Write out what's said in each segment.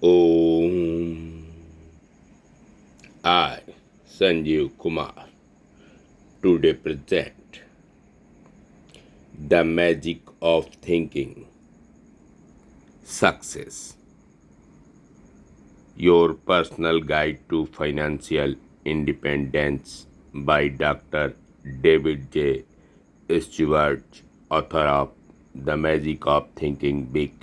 Om. I, Sanjeev Kumar, today present the magic of thinking. Success. Your personal guide to financial independence by Dr. David J. Stewart, author of The Magic of Thinking Big.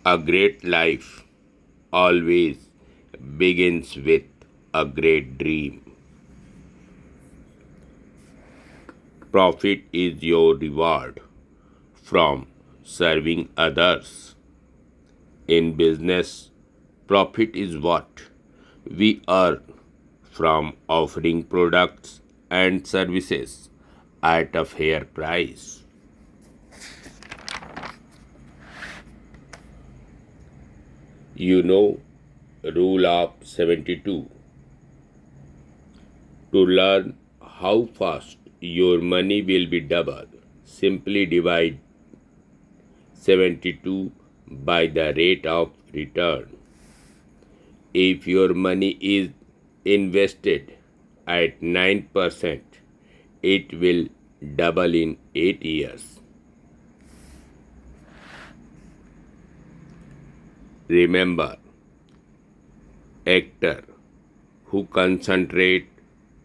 A great life always begins with a great dream. Profit is your reward from serving others. In business, profit is what we earn from offering products and services at a fair price. You know, rule of 72. To learn how fast your money will be doubled, simply divide 72 by the rate of return. If your money is invested at 9%, it will double in 8 years. Remember, actor who concentrate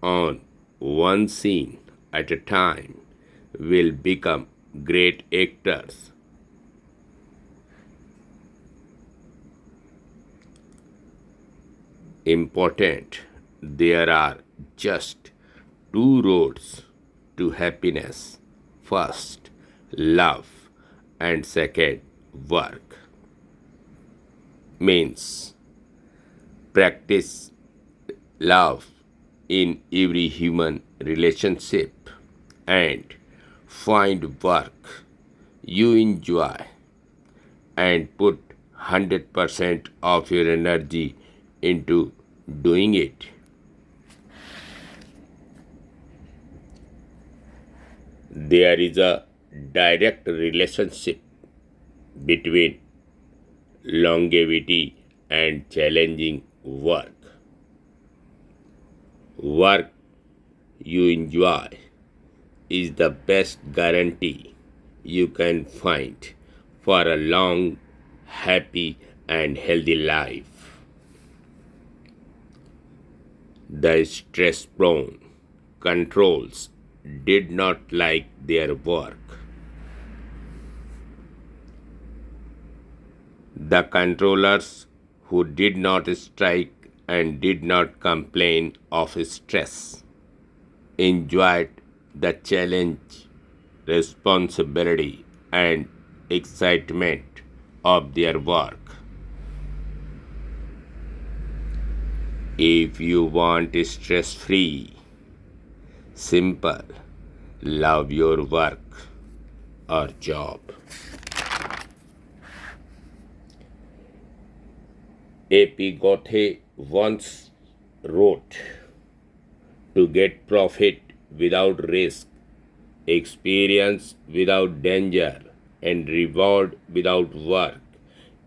on one scene at a time will become great actors. Important, there are just two roads to happiness. First, love, and second, work. Means practice love in every human relationship and find work you enjoy and put 100% of your energy into doing it. There is a direct relationship between longevity and challenging work. Work you enjoy is the best guarantee you can find for a long, happy, and healthy life. The stress prone controls did not like their work. The controllers who did not strike and did not complain of stress enjoyed the challenge, responsibility, and excitement of their work. If you want stress free, simple, love your work or job. A.P. Gothe once wrote, to get profit without risk, experience without danger, and reward without work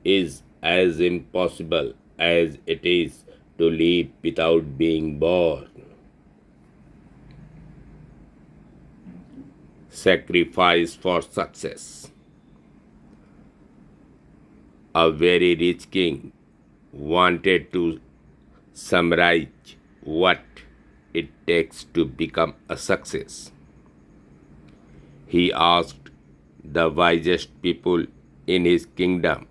is as impossible as it is to live without being born. Sacrifice for success. A very rich king wanted to summarize what it takes to become a success. He asked the wisest people in his kingdom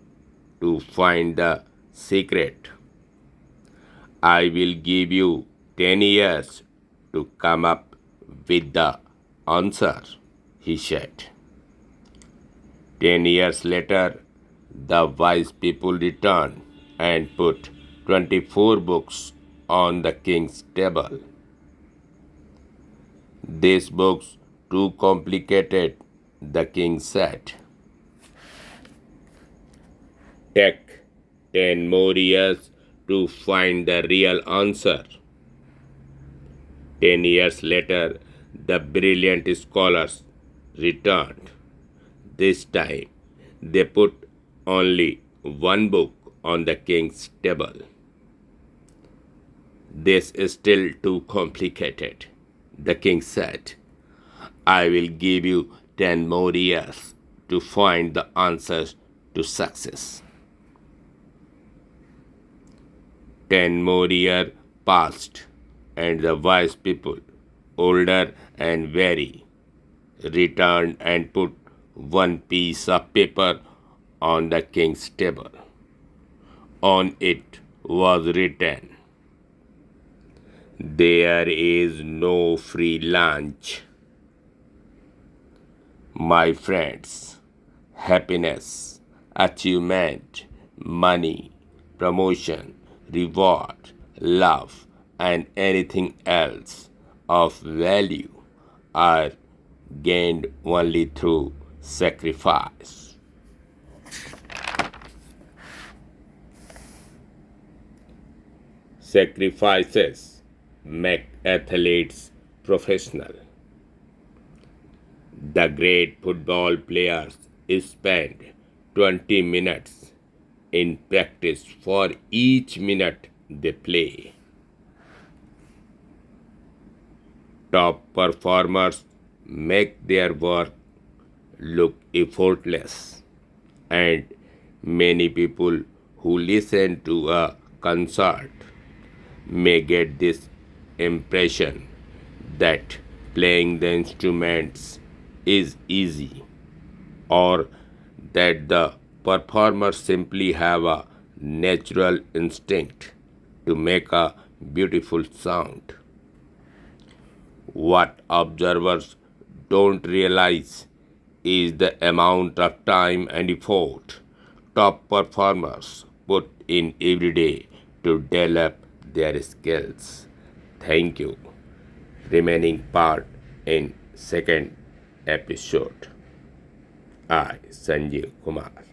to find the secret. I will give you 10 years to come up with the answer, he said. 10 years later, the wise people returned and put 24 books on the king's table. These books too complicated, the king said. Take 10 more years to find the real answer. 10 years later, the brilliant scholars returned. This time, they put only one book on the king's table. This is still too complicated, the king said. I will give you 10 more years to find the answers to success. 10 more years passed, and the wise people, older and wary, returned and put one piece of paper on the king's table. On it was written, there is no free lunch. My friends, happiness, achievement, money, promotion, reward, love, and anything else of value are gained only through sacrifice. Sacrifices make athletes professional. The great football players spend 20 minutes in practice for each minute they play. Top performers make their work look effortless, and many people who listen to a concert may get this impression that playing the instruments is easy, or that the performers simply have a natural instinct to make a beautiful sound. What observers don't realize is the amount of time and effort top performers put in every day to develop their skills. Thank you. Remaining part in second episode. I, Sanjeev Kumar.